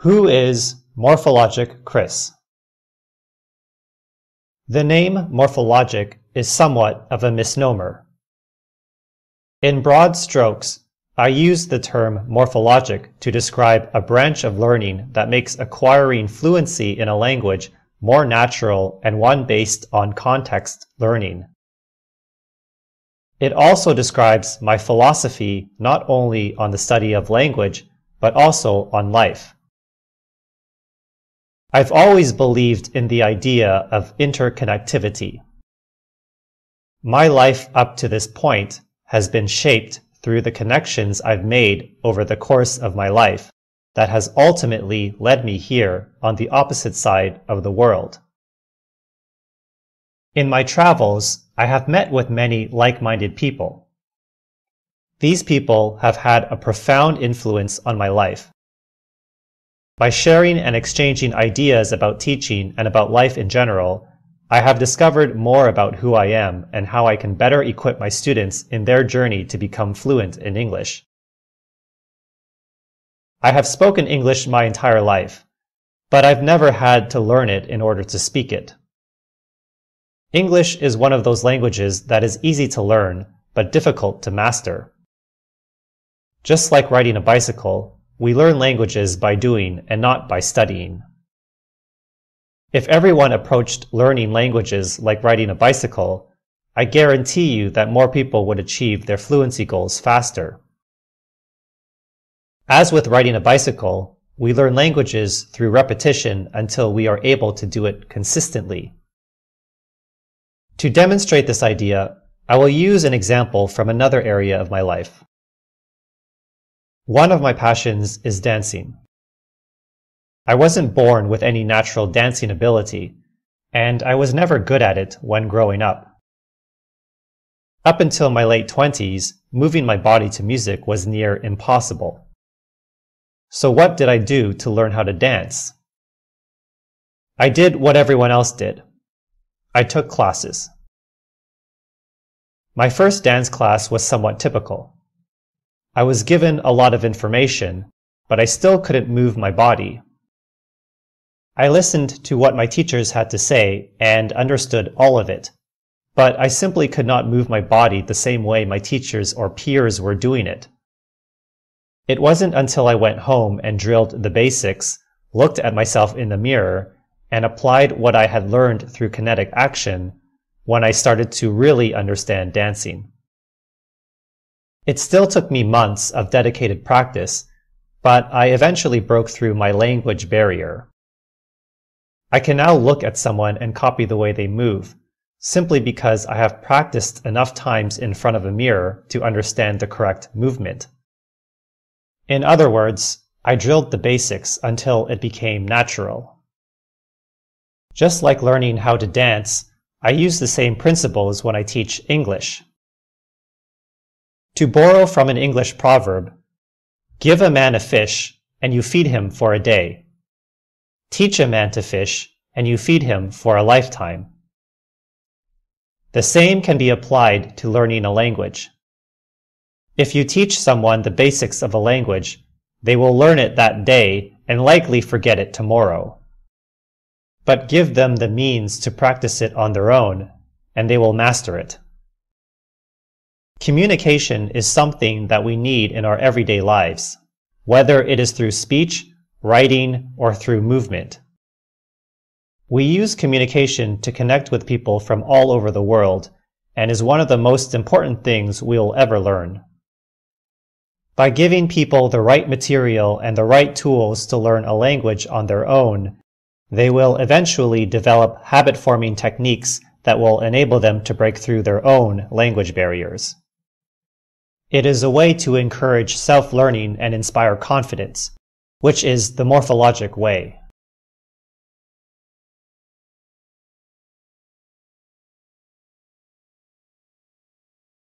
Who is Morphologic Chris? The name Morphologic is somewhat of a misnomer. In broad strokes, I use the term morphologic to describe a branch of learning that makes acquiring fluency in a language more natural and one based on context learning. It also describes my philosophy not only on the study of language, but also on life. I've always believed in the idea of interconnectivity. My life up to this point has been shaped through the connections I've made over the course of my life that has ultimately led me here on the opposite side of the world. In my travels, I have met with many like-minded people. These people have had a profound influence on my life. By sharing and exchanging ideas about teaching and about life in general, I have discovered more about who I am and how I can better equip my students in their journey to become fluent in English. I have spoken English my entire life, but I've never had to learn it in order to speak it. English is one of those languages that is easy to learn, but difficult to master. Just like riding a bicycle, we learn languages by doing and not by studying. If everyone approached learning languages like riding a bicycle, I guarantee you that more people would achieve their fluency goals faster. As with riding a bicycle, we learn languages through repetition until we are able to do it consistently. To demonstrate this idea, I will use an example from another area of my life. One of my passions is dancing. I wasn't born with any natural dancing ability, and I was never good at it when growing up. Up until my late 20s, moving my body to music was near impossible. So what did I do to learn how to dance? I did what everyone else did. I took classes. My first dance class was somewhat typical. I was given a lot of information, but I still couldn't move my body. I listened to what my teachers had to say and understood all of it, but I simply could not move my body the same way my teachers or peers were doing it. It wasn't until I went home and drilled the basics, looked at myself in the mirror, and applied what I had learned through kinetic action when I started to really understand dancing. It still took me months of dedicated practice, but I eventually broke through my language barrier. I can now look at someone and copy the way they move, simply because I have practiced enough times in front of a mirror to understand the correct movement. In other words, I drilled the basics until it became natural. Just like learning how to dance, I use the same principles when I teach English. To borrow from an English proverb, give a man a fish and you feed him for a day. Teach a man to fish and you feed him for a lifetime. The same can be applied to learning a language. If you teach someone the basics of a language, they will learn it that day and likely forget it tomorrow. But give them the means to practice it on their own, and they will master it. Communication is something that we need in our everyday lives, whether it is through speech, writing, or through movement. We use communication to connect with people from all over the world, and is one of the most important things we will ever learn. By giving people the right material and the right tools to learn a language on their own, they will eventually develop habit-forming techniques that will enable them to break through their own language barriers. It is a way to encourage self-learning and inspire confidence, which is the morphologic way.